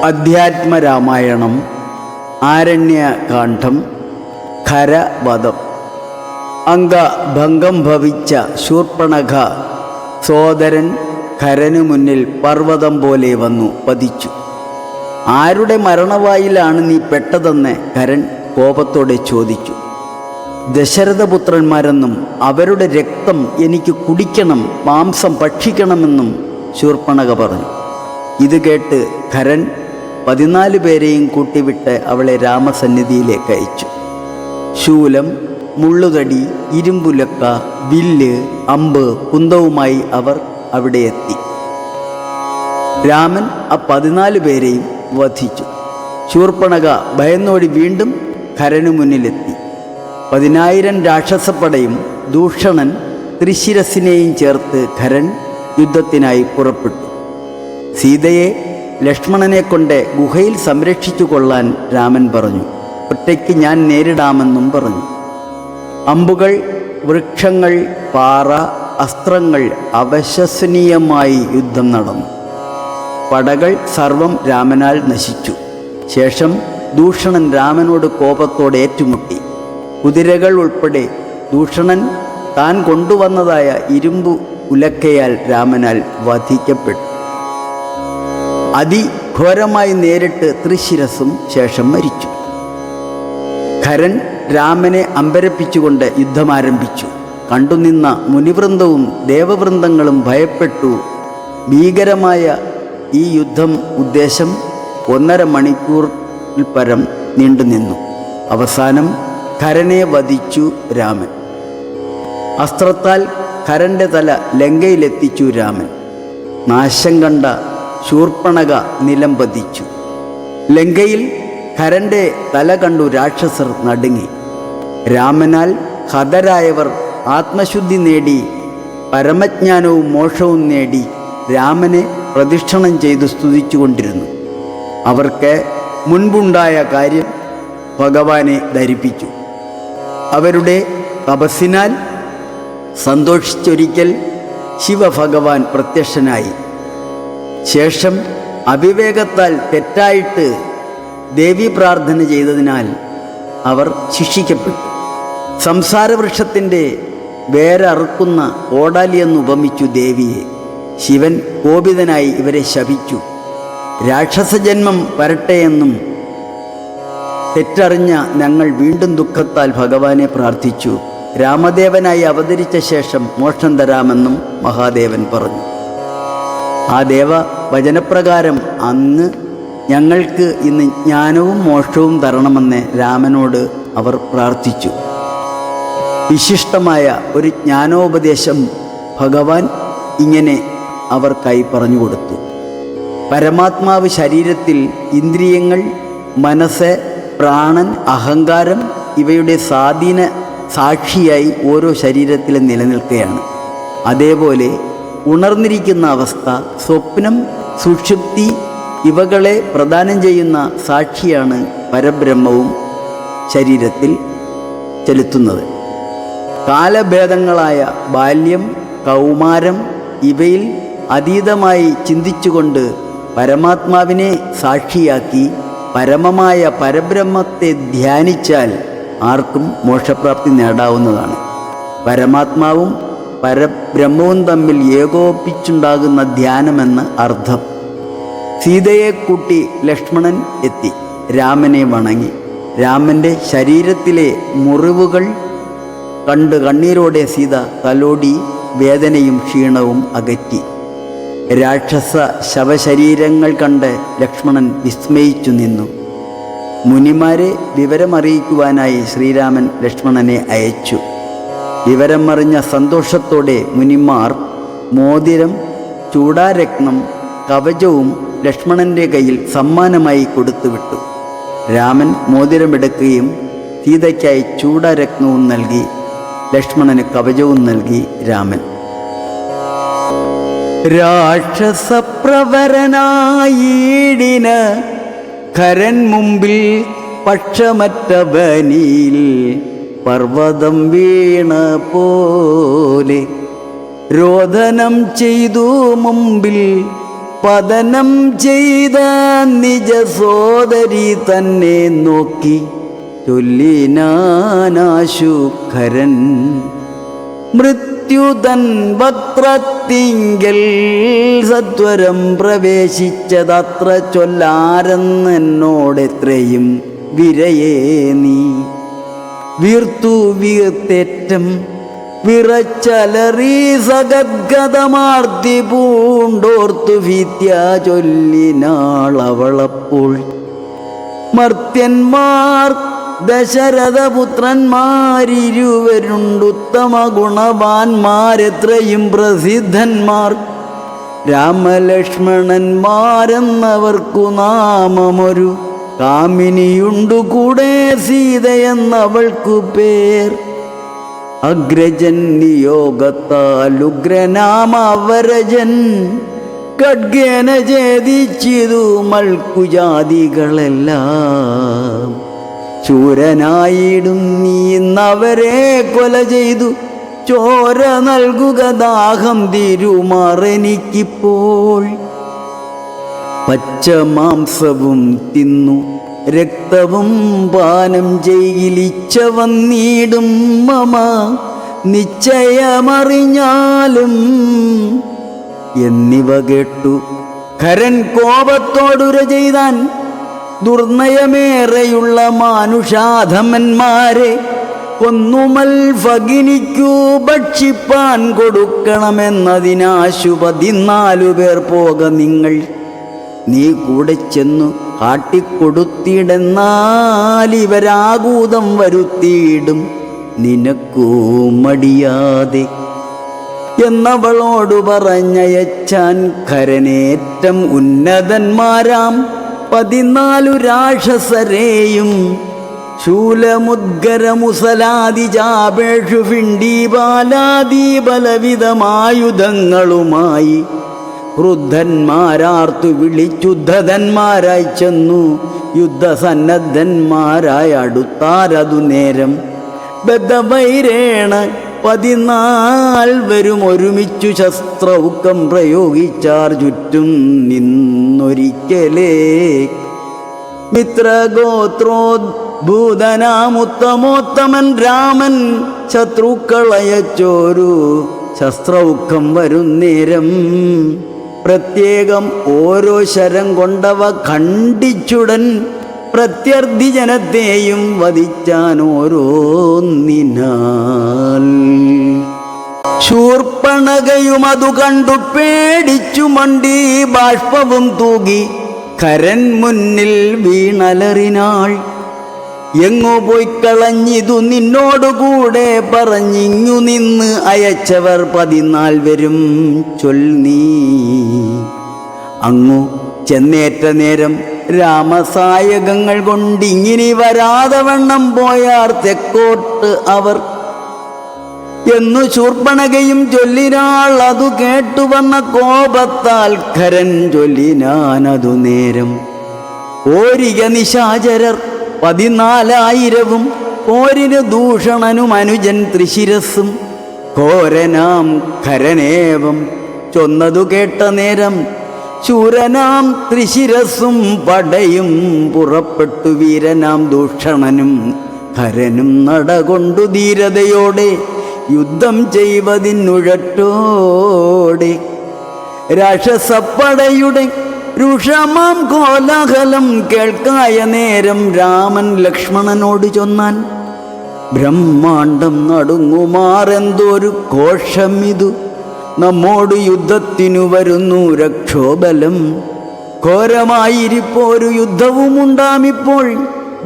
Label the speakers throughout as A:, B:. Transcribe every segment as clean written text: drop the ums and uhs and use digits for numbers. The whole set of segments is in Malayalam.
A: അധ്യാത്മരാമായണം ആരണ്യകാന്ഡം ഖരവധം. അംഗഭംഗം ഭവിച്ച ശൂർപ്പണഖ സോദരൻ ഖരനു മുന്നിൽ പർവ്വതം പോലെ വന്നു പതിച്ചു. ആരുടെ മരണവായിലാണ് നീ പെട്ടതെന്ന് ഖരൻ കോപത്തോടെ ചോദിച്ചു. ദശരഥപുത്രന്മാരെന്നും അവരുടെ രക്തം എനിക്ക് കുടിക്കണം, മാംസം ഭക്ഷിക്കണമെന്നും ശൂർപ്പണഖ പറഞ്ഞു. ഇത് കേട്ട് ഖരൻ 14 പേരെയും കൂട്ടിവിട്ട് അവളെ രാമസന്നിധിയിലേക്ക് അയച്ചു. ശൂലം, മുള്ളുതടി, ഇരുമ്പുലക്ക, വില്ല്, അമ്പ്, കുന്തവുമായി അവർ അവിടെ എത്തി. രാമൻ ആ 14 പേരെയും വധിച്ചു. ശൂർപ്പണഖ ഭയന്നോടി വീണ്ടും ഖരനു മുന്നിലെത്തി. 10,000 രാക്ഷസപ്പടയും ദൂഷണൻ ത്രിശിരസിനെയും ചേർത്ത് ഖരൻ യുദ്ധത്തിനായി പുറപ്പെട്ടു. സീതയെ ലക്ഷ്മണനെ കൊണ്ട് ഗുഹയിൽ സംരക്ഷിച്ചു കൊള്ളാൻ രാമൻ പറഞ്ഞു. ഒറ്റയ്ക്ക് ഞാൻ നേരിടാമെന്നും പറഞ്ഞു. അമ്പുകൾ, വൃക്ഷങ്ങൾ, പാറ, അസ്ത്രങ്ങൾ അവിശ്വസനീയമായി യുദ്ധം നടന്നു. പടകൾ സർവം രാമനാൽ നശിച്ചു. ശേഷം ദൂഷണൻ രാമനോട് കോപത്തോടെ ഏറ്റുമുട്ടി. കുതിരകൾ ഉൾപ്പെടെ ദൂഷണൻ താൻ കൊണ്ടുവന്നതായ ഇരുമ്പു ഉലക്കയാൽ രാമനാൽ വധിക്കപ്പെട്ടു. അതിഘോരമായി നേരിട്ട് ത്രിശിരസും ശേഷം മരിച്ചു. ഖരൻ രാമനെ അമ്പരപ്പിച്ചുകൊണ്ട് യുദ്ധമാരംഭിച്ചു. കണ്ടുനിന്ന മുനിവൃന്ദവും ദേവവൃന്ദങ്ങളും ഭയപ്പെട്ടു. ഭീകരമായ ഈ യുദ്ധം ഉദ്ദേശം 1.5 മണിക്കൂറിൽ പരം നീണ്ടുനിന്നു. അവസാനം ഖരനെ വധിച്ചു രാമൻ. അസ്ത്രത്താൽ ഖരൻ്റെ തല ലങ്കയിലെത്തിച്ചു രാമൻ. നാശം കണ്ട ശൂർപ്പണഖ നിലം പതിച്ചു. ലങ്കയിൽ ഖരൻ്റെ തല കണ്ടു രാക്ഷസർ നടുങ്ങി. രാമനാൽ ഹതരായവർ ആത്മശുദ്ധി നേടി പരമജ്ഞാനവും മോക്ഷവും നേടി രാമനെ പ്രദക്ഷിണം ചെയ്തു സ്തുതിച്ചുകൊണ്ടിരുന്നു. അവർക്ക് മുൻപുണ്ടായ കാര്യം ഭഗവാനെ ധരിപ്പിച്ചു. അവരുടെ തപസ്സിനാൽ സന്തോഷിച്ചൊരിക്കൽ ശിവഭഗവാൻ പ്രത്യക്ഷനായി. ശേഷം അവിവേകത്താൽ തെറ്റായിട്ട് ദേവി പ്രാർത്ഥന ചെയ്തതിനാൽ അവർ ശിക്ഷിക്കപ്പെട്ടു. സംസാരവൃക്ഷത്തിൻ്റെ വേരറുക്കുന്ന ഓടാലിയെന്ന് ഉപമിച്ചു ദേവിയെ. ശിവൻ കോപിതനായി ഇവരെ ശപിച്ചു. രാക്ഷസജന്മം വരട്ടെയെന്നും തെറ്ററിഞ്ഞ ഞങ്ങൾ വീണ്ടും ദുഃഖത്താൽ ഭഗവാനെ പ്രാർത്ഥിച്ചു. രാമദേവനായി അവതരിച്ച ശേഷം മോക്ഷം തരാമെന്നും മഹാദേവൻ പറഞ്ഞു. ആ ദേവ വചനപ്രകാരം അങ്ങ് ഞങ്ങൾക്ക് ഇന്ന് ജ്ഞാനവും മോക്ഷവും തരണമെന്ന് രാമനോട് അവർ പ്രാർത്ഥിച്ചു. വിശിഷ്ടമായ ഒരു ജ്ഞാനോപദേശം ഭഗവാൻ ഇങ്ങനെ അവർക്കായി പറഞ്ഞു കൊടുത്തു. പരമാത്മാവ് ശരീരത്തിൽ ഇന്ദ്രിയങ്ങൾ, മനസ്സ്, പ്രാണൻ, അഹങ്കാരം ഇവയുടെ സ്വാധീന സാക്ഷിയായി ഓരോ ശരീരത്തിലും നിലനിൽക്കുകയാണ്. അതേപോലെ ഉണർന്നിരിക്കുന്ന അവസ്ഥ, സ്വപ്നം, സുഷുപ്തി ഇവകളെ പ്രദാനം ചെയ്യുന്ന സാക്ഷിയാണ് പരബ്രഹ്മവും ശരീരത്തിൽ ചെലുത്തുന്നത്. കാലഭേദങ്ങളായ ബാല്യം, കൗമാരം ഇവയിൽ അതീതമായി ചിന്തിച്ചുകൊണ്ട് പരമാത്മാവിനെ സാക്ഷിയാക്കി പരമമായ പരബ്രഹ്മത്തെ ധ്യാനിച്ചാൽ ആർക്കും മോക്ഷപ്രാപ്തി നേടാവുന്നതാണ്. പരമാത്മാവും പരബ്രഹ്മവും തമ്മിൽ ഏകോപിച്ചുണ്ടാകുന്ന ധ്യാനമെന്ന് അർത്ഥം. സീതയെ കൂട്ടി ലക്ഷ്മണൻ എത്തി. രാമനെ വണങ്ങി. രാമൻ്റെ ശരീരത്തിലെ മുറിവുകൾ കണ്ട് കണ്ണീരോടെ സീത തലോടി വേദനയും ക്ഷീണവും അകറ്റി. രാക്ഷസ ശവശരീരങ്ങൾ കണ്ട് ലക്ഷ്മണൻ വിസ്മയിച്ചു നിന്നു. മുനിമാരെ വിവരമറിയിക്കുവാനായി ശ്രീരാമൻ ലക്ഷ്മണനെ അയച്ചു. വിവരം അറിഞ്ഞ സന്തോഷത്തോടെ മുനിമാർ മോതിരം, ചൂടാരത്നം, കവചവും ലക്ഷ്മണൻ്റെ കയ്യിൽ സമ്മാനമായി കൊടുത്തുവിട്ടു. രാമൻ മോതിരമെടുക്കുകയും സീതയ്ക്കായി ചൂടാരത്നവും നൽകി. ലക്ഷ്മണന് കവചവും നൽകി രാമൻ. രാക്ഷസപ്രവരനായിടിന് ഖരൻ മുമ്പിൽ പക്ഷമറ്റവനിൽ പർവ്വതം വീണ പോലെ രോദനം ചെയ്തു മുമ്പിൽ പതനം ചെയ്ത നിജ സോദരി തന്നെ നോക്കി ചൊല്ലിനാനാശു ഖരൻ. മൃത്യുതൻ വക്രത്തിങ്കൽ സത്വരം പ്രവേശിച്ചതത്ര ചൊല്ലാരെന്നെന്നോടെത്രയും വിരയേ നീ. വീർത്തു വീർത്തേറ്റം വിറച്ചലറി സഗദ്ഗതമാർത്തി പൂണ്ടോർത്തു ഭീത്യ ചൊല്ലിനാളവളപ്പോൾ. മർത്യന്മാർ ദശരഥപുത്രന്മാരിരുവരുണ്ടുത്തമ ഗുണവാന്മാരെത്രയും പ്രസിദ്ധന്മാർ. രാമലക്ഷ്മണന്മാരെന്നവർക്കു നാമമൊരു കാമിനിയുണ്ടു കൂടെ സീതയെന്നവൾക്കു പേർ. അഗ്രജൻ നിയോഗത്താലുഗ്രനാമവരജൻ ഖഡ്ഗേന ഛേദിച്ചിതു മൽക്കുജാതികളെല്ലാം. ശൂരനായിടും നീ ഇന്നവരെ കൊല ചെയ്തു ചോര നൽകുക ദാഹം തിരുമാറെനിക്കിപ്പോൾ. പച്ചമാംസവും തിന്നു രക്തവും പാനം ചെയ്യിലിച്ച വന്നിടും മമ നിശ്ചയമറിഞ്ഞാലും എന്നിവ കേട്ടു ഖരൻ കോപത്തോടുര ചെയ്താൻ. ദുർനയമേറെയുള്ള മാനുഷാധമന്മാരെ കൊന്നുമൽ ഭഗിനിക്കു ഭക്ഷിപ്പാൻ കൊടുക്കണമെന്നതിനാശു 14 പേർ പോക നിങ്ങൾ. നീ കൂടെ ചെന്നു കാട്ടിക്കൊടുത്തിടെന്നാൽ ഇവരാകൂതം വരുത്തിയിടും നിനക്കൂ മടിയാതെ എന്നവളോടു പറഞ്ഞയച്ചാൻ. ഖരനേറ്റം ഉന്നതന്മാരാം 14 രാക്ഷസരെയും ശൂലമുദ്ഗരമുസലാദിജാപേഷു ഫിണ്ടീപാലാദി ബലവിധമായുധങ്ങളുമായി ക്രുദ്ധന്മാരാർത്തു വിളിച്ചുദ്ധതന്മാരായി ചെന്നു. യുദ്ധസന്നദ്ധന്മാരായി അടുത്താരതു നേരം ബദ്ധവൈരേണ 14 ഒരുമിച്ചു ശസ്ത്രൗക്കം പ്രയോഗിച്ചാർ ചുറ്റും നിന്നൊരിക്കലേ. മിത്രഗോത്രോദ്ഭൂതനാമുത്തമോത്തമൻ രാമൻ ശത്രുക്കളയച്ചോരു ശസ്ത്രൗക്കം വരുന്നേരം പ്രത്യേകം ഓരോ ശരം കൊണ്ടവ ഖണ്ഡിച്ചുടൻ പ്രത്യർദ്ധി ജനത്തെയും വധിച്ചാൻ ഓരോന്നിനാൽ. ശൂർപ്പണകയും അതു കണ്ടു പേടിച്ചു മണ്ടി ബാഷ്പവും തൂകി ഖരൻ മുന്നിൽ വീണലറിനാൾ. എങ്ങു പോയി കളഞ്ഞിതു നിന്നോടുകൂടെ പറഞ്ഞിങ്ങു നിന്ന് അയച്ചവർ 14 പേരും ചൊല്ലി. അങ്ങു ചെന്നേറ്റ നേരം രാമസായകങ്ങൾ കൊണ്ടിങ്ങിനി വരാതെ വണ്ണം പോയാർ തെക്കോട്ട് അവർ എന്നു ശൂർപ്പണകയും ചൊല്ലിനാൾ. അതു കേട്ടുവന്ന കോപത്താൽ ഖരൻ ചൊല്ലിനാനതു നേരം. ഓരിക നിശാചരർ 14,000 പോരിന് ദൂഷണനും അനുജൻ ത്രിശിരസ്സും. ഘോരനാം ഖരനേവം ചൊന്നതു കേട്ട നേരം ശൂരനാം ത്രിശിരസ്സും പടയും പുറപ്പെട്ടു. വീരനാം ദൂഷണനും ഖരനും നടകൊണ്ടു ധീരതയോടെ യുദ്ധം ചെയ്വതിനുഴറ്റോടെ. രാക്ഷസപ്പടയുടെ രുഷമാം കോലാഹലം കേൾക്കായ നേരം രാമൻ ലക്ഷ്മണനോട് ചൊന്നാൻ. ബ്രഹ്മാണ്ടം നടുങ്ങുമാറെന്തൊരു കോശമിതു, നമ്മോട് യുദ്ധത്തിനു വരുന്നു രക്ഷോബലം. ഘോരമായിരിപ്പോരു യുദ്ധവുമുണ്ടാമിപ്പോൾ.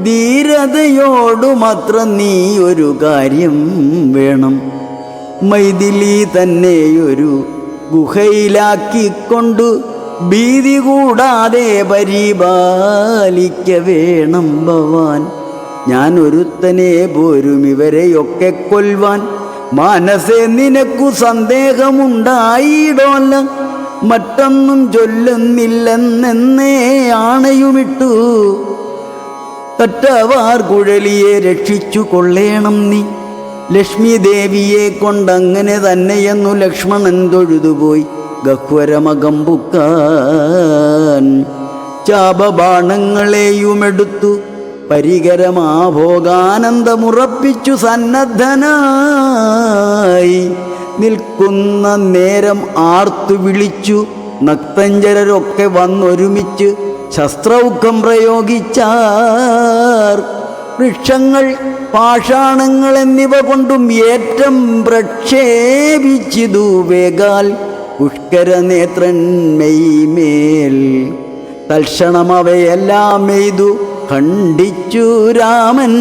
A: ധീരതയോടുമാത്ര നീ ഒരു കാര്യം വേണം. മൈഥിലി തന്നെയൊരു ഗുഹയിലാക്കിക്കൊണ്ടു ഭീതി കൂടാതെ പരിപാലിക്ക വേണം ഭവാൻ. ഞാൻ ഒരുത്തനെ പോരും ഇവരെയൊക്കെ കൊല്ലുവാൻ. മനസ്സെ നിനക്കു സന്ദേഹമുണ്ടായിടോല്ല, മറ്റൊന്നും ചൊല്ലുന്നില്ലെന്നേ ആണയുമിട്ടു. തറ്റവാർ കുഴലിയെ രക്ഷിച്ചു കൊള്ളേണം നീ. ലക്ഷ്മി ദേവിയെ കൊണ്ടങ്ങനെ തന്നെയെന്നു ലക്ഷ്മണൻ തൊഴുതുപോയി. ഗഹ്വരമകമ്പുക്കാൻ. ചാപബാണങ്ങളെയുമെടുത്തു പരികരമാഭോഗാനന്ദമുറപ്പിച്ചു സന്നദ്ധനായി നിൽക്കുന്ന നേരം ആർത്തു വിളിച്ചു നക്തഞ്ചരരൊക്കെ വന്നൊരുമിച്ച് ശസ്ത്രൗഖം പ്രയോഗിച്ചാർ. വൃക്ഷങ്ങൾ പാഷാണങ്ങൾ എന്നിവ കൊണ്ടും ഏറ്റം പ്രക്ഷേപിച്ചിതു വേഗാൽ പുഷ്കരനേത്രന്മേൽ. തൽക്ഷണം അവയെല്ലാം എയ്തു ഖണ്ഡിച്ചു രാമൻ.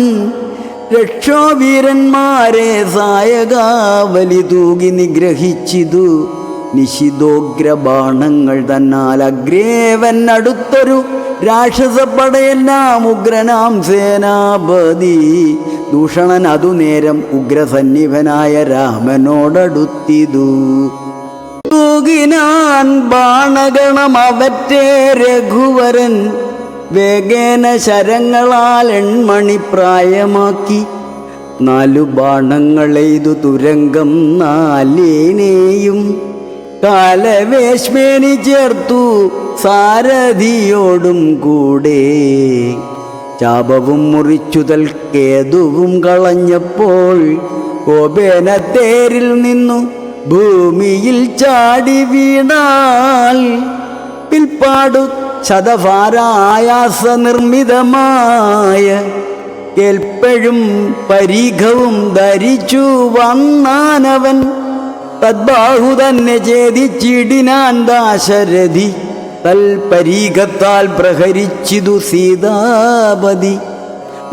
A: രക്ഷോവീരന്മാരെ സായകാവലി തൂകി നിഗ്രഹിച്ചിതു. നിശിതോഗ്രബാണങ്ങൾ തന്നാൽ അഗ്രേവൻ അടുത്തൊരു രാക്ഷസപ്പടയെല്ലാം ഉഗ്രനാം സേനാപതി ദൂഷണൻ അതു നേരം ഉഗ്രസന്നിഭനായ രാമനോടടുത്തിതു. തൂകിനാൻ ബാണഗണം അവറ്റേ രഘുവരൻ വേഗേന ശരങ്ങളാൽ എൺമണിപ്രായമാക്കി. 4 ബാണങ്ങളെയ്തു തുരങ്കം 4 കാലവേശ്മേനി ചേർത്തു സാരഥിയോടും കൂടെ. ചാപവും മുറിച്ചുതൽ കേതുവും കളഞ്ഞപ്പോൾ കോപേന തേരിൽ നിന്നു ഭൂമിയിൽ ചാടി വീണാൽ. പിൽപ്പാടു ശതഭാരായാസ നിർമ്മിതമായ കേൾപ്പഴും പരീഘവും ധരിച്ചു വന്നാനവൻ. തദ്ബാഹു തന്നെ ഛേദിച്ചിടിനാൻ ദാശരഥി. തൽപരീഘത്താൽ പ്രഹരിച്ചിതു സീതാപതി.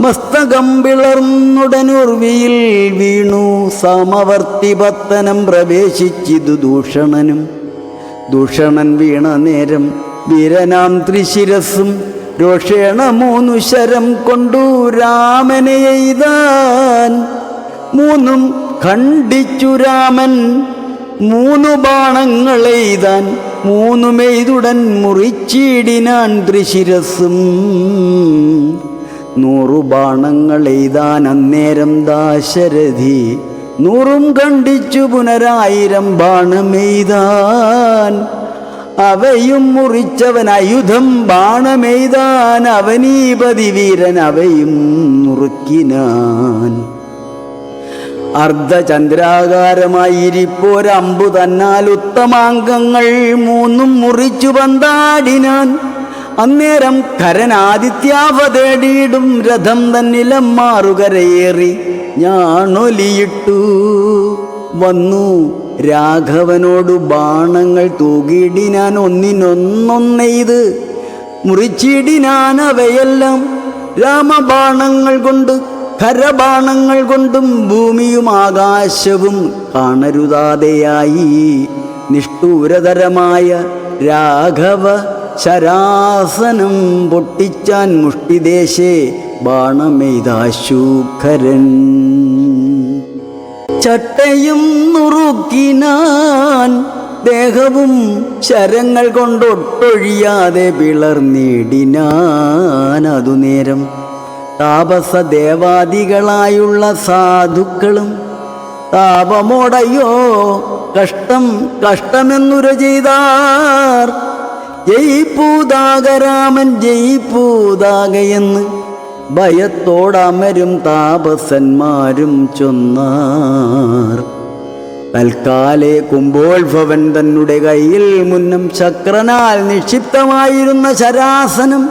A: മസ്തകം പിളർന്നുടനുർവിയിൽ വീണു സമവർത്തിപത്തനം പ്രവേശിച്ചിതു ദൂഷണനും. ദൂഷണൻ വീണ നേരം വീരനാം ത്രിശിരസും രോഷേണ 3 ശരം കൊണ്ടു രാമനെ എയ്താൻ. 3 ഖണ്ഡിച്ചു രാമൻ. 3 ബാണങ്ങളെയ്താൻ 3 മെയ്തുടൻ മുറിച്ചിടിനാൻ ത്രിശിരസും. 100 ബാണങ്ങളെയ്താൻ അന്നേരം ദാശരഥി. 100 ഖണ്ഡിച്ചു പുനരായിരം ബാണമെയ്താൻ. അവയും മുറിച്ചവൻ ആയുധം ബാണമെയ്താൻ. അവനീപതി വീരൻ അവയും മുറുക്കിനാൻ. അർദ്ധചന്ദ്രാകാരമായിരിപ്പോരമ്പു തന്നാൽ ഉത്തമാംഗങ്ങൾ 3 മുറിച്ചു പന്താടിനാൻ. അന്നേരം ഖരനാദിത്യാവതേടിയിടും രഥം തന്നിലം മാറുകരയേറി ഞാണൊലിയിട്ടു വന്നു. രാഘവനോടു ബാണങ്ങൾ തൂകിയിടിനാൻ. ഒന്നിനൊന്നൊന്നെയ്ത് മുറിച്ചിടിനാൻ അവയെല്ലാം. രാമബാണങ്ങൾ കൊണ്ട് ഖരബാണങ്ങൾ കൊണ്ടും ഭൂമിയും ആകാശവും കാണരുതാതെയായി. നിഷ്ഠൂരതരമായ രാഘവ ശരാസനം പൊട്ടിച്ചാൻ മുഷ്ടിദേശേ ബാണമെയ്താശൂഖരൻ. ചട്ടയും നുറുക്കിനാൻ. ദേഹവും ശരങ്ങൾ കൊണ്ടൊട്ടൊഴിയാതെ പിളർന്നിടിനാൻ. അതുനേരം താപസദേവാദികളായുള്ള സാധുക്കളും താപമോടയോ കഷ്ടം കഷ്ടമെന്നുര ചെയ്താർ. ജയിപ്പൂതാകരാമൻ ജയിപ്പൂതാകയെന്ന് ഭയത്തോടമരും താപസന്മാരും ചൊന്നാർ. തൽക്കാലേ കുംഭോത്ഭവൻ തന്നെ കയ്യിൽ മുന്നം ശക്രനാൽ നിക്ഷിപ്തമായിരുന്ന ശരാസനം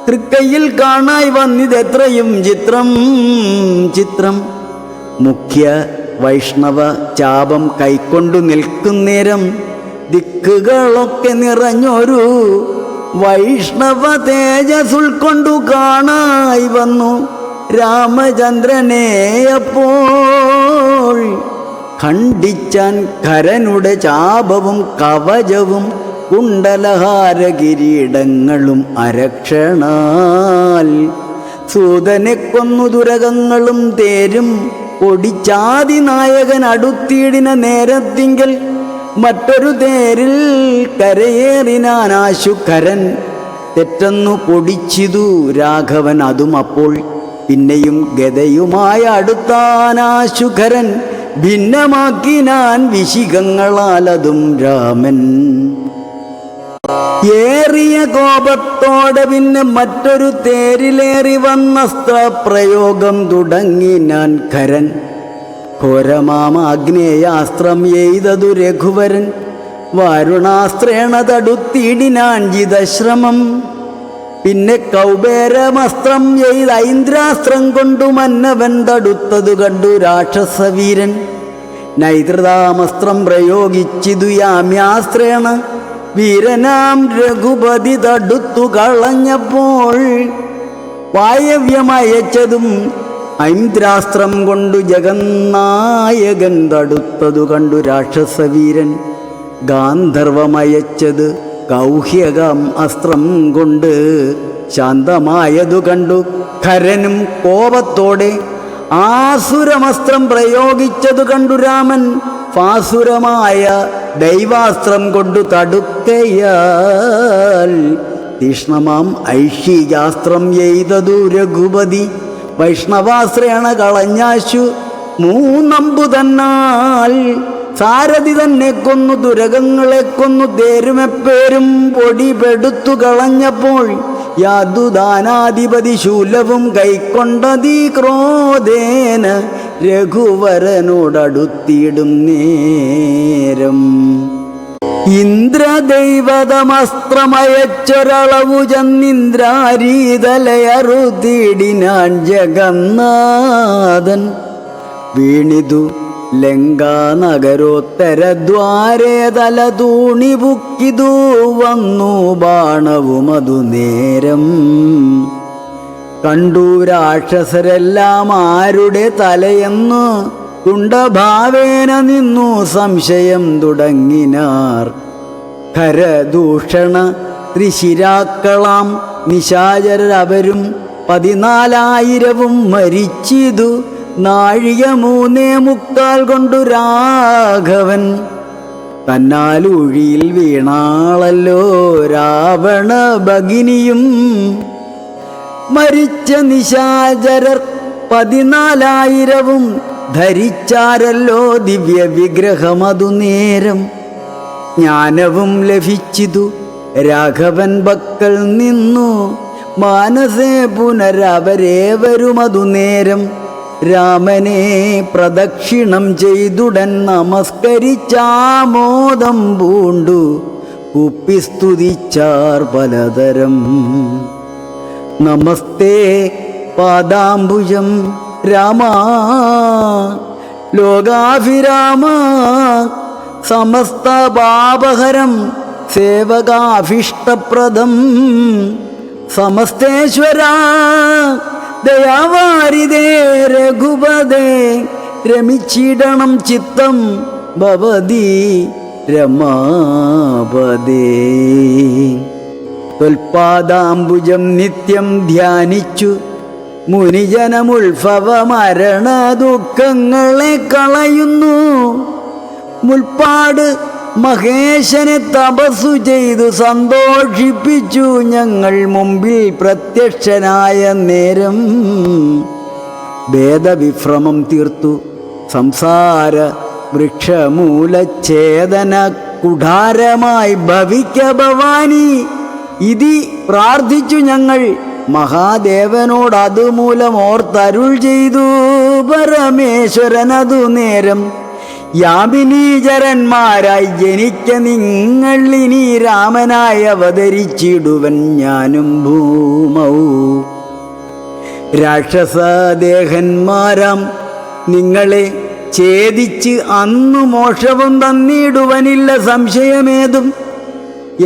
A: തൃക്കൈയിൽ കാണായി വന്നിതെത്രയും ചിത്രം ചിത്രം. മുഖ്യ വൈഷ്ണവ ചാപം കൈക്കൊണ്ടു നിൽക്കുന്നേരം ദിക്കുകളൊക്കെ നിറഞ്ഞൊരു വൈഷ്ണവ തേജസ് ഉൾക്കൊണ്ടു കാണായി വന്നു രാമചന്ദ്രനെ. അപ്പോൾ ഖണ്ഡിച്ചാൻ ഖരനുടെ ചാപവും കവചവും കുണ്ടലഹാര കിരീടങ്ങളും അരക്ഷണാൽ. സൂതനെ കൊന്നു ദുരകങ്ങളും തേരും ഒടിച്ചാതി നായകൻ അടുത്തിടിന നേരത്തിങ്കൽ മറ്റൊരു തേരിൽ കരയേറിനാനാശുഖരൻ. തെറ്റെന്നു പൊടിച്ചിതു രാഘവൻ. അതും അപ്പോൾ പിന്നെയും ഗതയുമായ അടുത്താനാശുഖരൻ ഭിന്നമാക്കിനാൻ വിശിഖങ്ങളാലതും രാമൻ. ഏറിയ കോപത്തോടെ പിന്നെ മറ്റൊരു തേരിലേറി വന്നസ്ത്ര പ്രയോഗം തുടങ്ങിനാൻ ഖരൻ. ഘോരമാഗ്നേയാസ്ത്രം എയ്തതു രഘുവരൻ. വാരുണാസ്ത്രേണ തടുത്തിടിനാൻ ജിതശ്രമം. പിന്നെ കൗബേരമസ്ത്രം എയ്ത് ഐന്ദ്രാസ്ത്രം കൊണ്ടു മന്നവൻ തടുത്തതു കണ്ടു രാക്ഷസവീരൻ. നൈതൃതാമസ്ത്രം പ്രയോഗിച്ചിതു യാമ്യാസ്ത്രേണ. വീരനാം രഘുപതി തടുത്തു കളഞ്ഞപ്പോൾ വായവ്യമയച്ചതും ഐന്ദ്രാസ്ത്രം കൊണ്ടു ജഗന്നായകൻ തടുത്തതു കണ്ടു രാക്ഷസവീരൻ. ഗാന്ധർവമയച്ചത് ഗൗഹ്യകം അസ്ത്രം കൊണ്ട് ശാന്തമായതു കണ്ടു ഖരനും കോപത്തോടെ. ആസുരമസ്ത്രം പ്രയോഗിച്ചതു കണ്ടു രാമൻ. ഫാസുരമായ ദൈവാസ്ത്രം കൊണ്ടു തടുക്കയാൽ തീഷ്ണമാം ഐഷികാസ്ത്രം എയ്തതു രഘുപതി. വൈഷ്ണവാശ്രേണ കളഞ്ഞാശു മൂന്നമ്പു തന്നാൽ. സാരഥി തന്നെ കൊന്നു, ദുരകങ്ങളെ കൊന്നു, തേരുമെപ്പേരും പൊടിപെടുത്തു കളഞ്ഞപ്പോൾ യാതുദാനാധിപതി ശൂലവും കൈക്കൊണ്ടതീ ക്രോധേന രഘുവരനോടടുത്തിടും നേരം. ഇന്ദ്രദൈവതമസ്ത്രമയച്ചൊരളവു ചെന്നിന്ദ്രാരീതലയറുത്തിടിനാൻ ജഗന്നാഥൻ. വീണിതു ലങ്കാനഗരോത്തരദ്വാരേ തല തൂണി പുക്കിതു വന്നു ബാണവുമതു നേരം. കണ്ടു രാക്ഷസരെല്ലാം ആരുടെ തലയെന്നു തുണ്ടഭാവേന നിന്നു സംശയം തുടങ്ങിനാർ. ഖരദൂഷണ ത്രിശിരാക്കളാം നിശാചരവരും 14,000 മരിച്ചിതു. നാഴിക 3:45 കൊണ്ടു രാഘവൻ. തന്നാലൂഴിയിൽ വീണാളല്ലോ രാവണ ഭഗിനിയും. മരിച്ച നിശാചരർ 14,000 ധരിച്ചാരല്ലോ ദിവ്യ വിഗ്രഹമതു നേരം. ജ്ഞാനവും ലഭിച്ചിതു രാഘവൻ പക്കൽ നിന്നു. മാനസേ പുനരവരേവരുമതു നേരം. രാമനെ പ്രദക്ഷിണം ചെയ്തുടൻ നമസ്കരിച്ചാമോദം പൂണ്ടു കുപ്പിസ്തുതിച്ചാർ പലതരം. നമസ്തേ പാദാംബുജം രാമ ലോകാഭിരാമ. സമസ്ത പാപഹരം സേവകാഭിഷ്ടപ്രദം. സമസ്തേശ്വര ദയാവാരിതേ രഘുപദേ. രമിച്ചിടണം ചിത്തം ഭവതി രമാപദേ. ത്വൽപാദാംബുജം നിത്യം ധ്യാനിച്ചു മുനിജനമുത്ഭവ മരണ ദുഃഖങ്ങളെ കളയുന്നു. മുൽപ്പാട് മഹേശനെ തപസ്സു ചെയ്തു സന്തോഷിപ്പിച്ചു ഞങ്ങൾ മുമ്പിൽ പ്രത്യക്ഷനായ നേരം. ഭേദവിഭ്രമം തീർത്തു സംസാര വൃക്ഷമൂലഛേദന കുഠാരമായി ഭവിക്ക ഭവാനി. ഇതി പ്രാർത്ഥിച്ചു ഞങ്ങൾ മഹാദേവനോട്. അതുമൂലം ഓർത്തരുൾ ചെയ്തു പരമേശ്വരനതു നേരം. യാമിനീചരന്മാരായി ജനിക്ക നിങ്ങൾ ഇനി രാമനായി അവതരിച്ചിടുവൻ ഞാനും ഭൂമൗ. രാക്ഷസദേഹന്മാരാം നിങ്ങളെ ഛേദിച്ച് അന്നു മോക്ഷവും തന്നിടുവനില്ല സംശയമേതും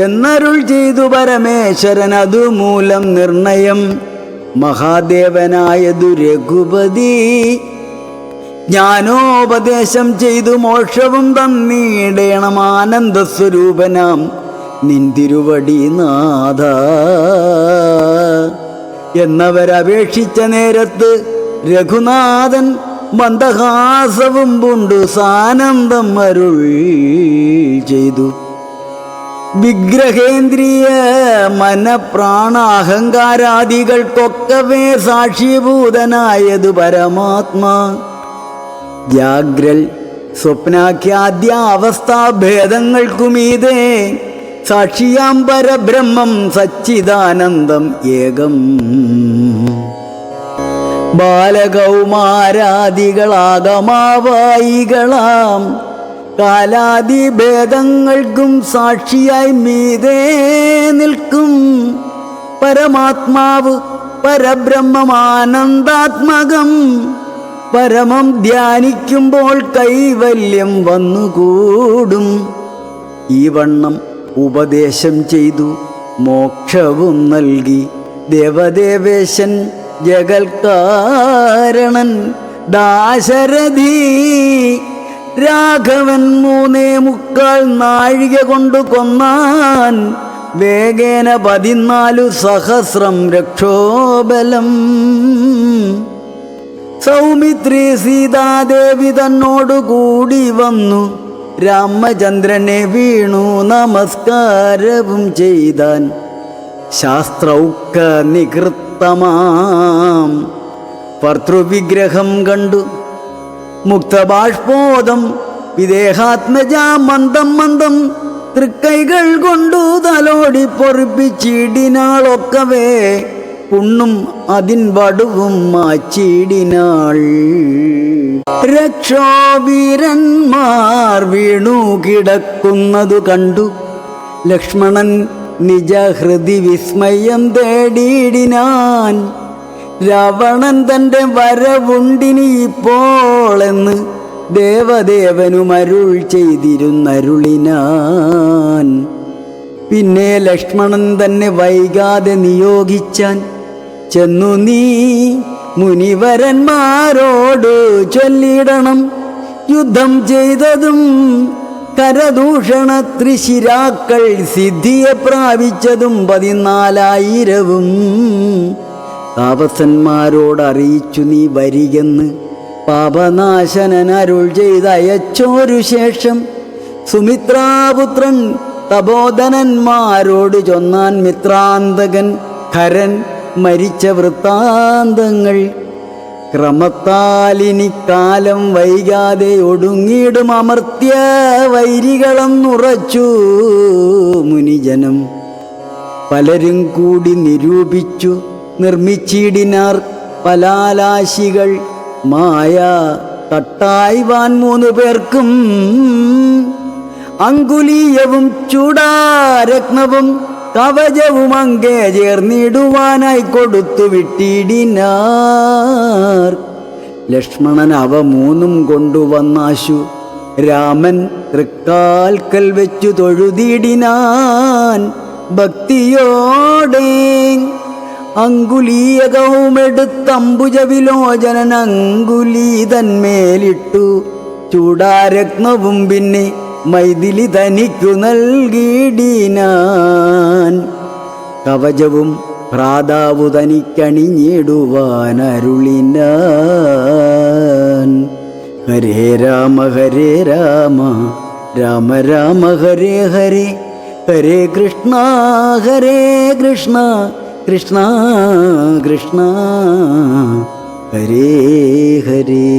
A: എന്നരുൾ ചെയ്തു പരമേശ്വരൻ. അതുമൂലം നിർണയം മഹാദേവനായതു രഘുപതി. ജ്ഞാനോപദേശം ചെയ്തു മോക്ഷവും തന്നിടേണം ആനന്ദസ്വരൂപനാം നിന്തിരുവടി നാഥ എന്നവരപേക്ഷിച്ച നേരത്ത് രഘുനാഥൻ മന്ദഹാസവും പൂണ്ടു സാനന്ദം അരുൾ ചെയ്തു. വിഗ്രഹേന്ദ്രിയ മനപ്രാണാഹങ്കാരാദികൾക്കൊക്കവേ സാക്ഷിഭൂതനായതു പരമാത്മാ. ജാഗ്രൽ സ്വപ്നാഖ്യാദ്യ അവസ്ഥാഭേദങ്ങൾക്കുമീതേ സാക്ഷിയാം പരബ്രഹ്മം സച്ചിദാനന്ദം ഏകം. ബാലകൗമാരാദികളാഗമാവായികളാം കാലാദിഭേദങ്ങൾക്കും സാക്ഷിയായി മീതേ നിൽക്കും പരമാത്മാവ് പരബ്രഹ്മമാനന്ദാത്മകം. പരമം ധ്യാനിക്കുമ്പോൾ കൈവല്യം വന്നുകൂടും. ഈ വണ്ണം ഉപദേശം ചെയ്തു മോക്ഷവും നൽകി ദേവദേവേശൻ ജഗൽക്കാരണൻ ദാശരഥി. രാഘവൻ 3.25 നാഴിക കൊണ്ടു കൊന്നാൻ വേഗേന 14 സഹസ്രം രക്ഷോബലം. സൗമിത്രി സീതാദേവി തന്നോടുകൂടി വന്നു രാമചന്ദ്രനെ വീണു നമസ്കാരവും ചെയ്താൻ. ശാസ്ത്രൗക്ക നികൃത്തമാം ഭർതൃവിഗ്രഹം കണ്ടു മുക്തബാഷ്പോദം വിദേഹാത്മജ മന്ദം മന്ദം തൃക്കൈകൾ കൊണ്ടു തലോടി പൊറിപ്പിച്ചിടിനാളൊക്കവേ പുണ്ണും അതിൻ വടുവും മാച്ചിടിനാൾ. രക്ഷോവീരന്മാർ വീണു കിടക്കുന്നതു കണ്ടു ലക്ഷ്മണൻ നിജഹൃദി വിസ്മയം തേടിയിടിനാൻ. രാവണൻ തൻ്റെ വരവുണ്ടിനി ഇപ്പോളെന്ന് ദേവദേവനുമരുൾ ചെയ്തിരുന്നരുളിനാൻ. പിന്നെ ലക്ഷ്മണൻ തന്നെ വൈകാതെ നിയോഗിച്ചാൻ. ചെന്നു നീ മുനിവരന്മാരോട് ചൊല്ലിടണം യുദ്ധം ചെയ്തതും കരദൂഷണ ത്രിശിരാക്കൾ സിദ്ധിയെ പ്രാപിച്ചതും 14,000. താപസന്മാരോടറിയിച്ചു നീ വരികെന്ന് പാപനാശനൻ അരുൾ ചെയ്തയച്ചോരു ശേഷം സുമിത്രാപുത്രൻ തപോധനന്മാരോട് ചൊന്നാൻ മിത്രാന്തകൻ ഖരൻ മരിച്ച വൃത്താന്തങ്ങൾ. ക്രമത്താലിനി കാലം വൈകാതെ ഒടുങ്ങിയിടും അമർത്യ വൈരികളെന്നുറച്ചു മുനിജനം. പലരും കൂടി നിരൂപിച്ചു നിർമ്മിച്ചിടിനാർ പലാലാശികൾ. മായ തട്ടായിവാൻ 3 പേർക്കും അങ്കുലീയവും ചൂടാരത്നവും കവചവും അങ്കേ ചേർന്നിടുവാനായി കൊടുത്തു വിട്ടിടിനാർ. ലക്ഷ്മണൻ അവ 3 കൊണ്ടുവന്നാശു രാമൻ തൃക്കാൽക്കൽ വെച്ചു തൊഴുതിടിനാൻ ഭക്തിയോടെ. അങ്കുലീയകവുമെടുത്തംബുജവിലോചനൻ അങ്കുലീതന്മേലിട്ടു ചൂടാരത്നവും പിന്നെ മൈഥിലി തനിക്കു നൽകിയിടിനാൻ. കവചവും ഭ്രാതാവു തനിക്കണിഞ്ഞിടുവാനരുളിനാൻ. ഹരേ രാമ രാമ രാമ ഹരേ ഹരേ ഹരേ കൃഷ്ണ കൃഷ്ണ കൃഷ്ണ ഹരേ ഹരേ.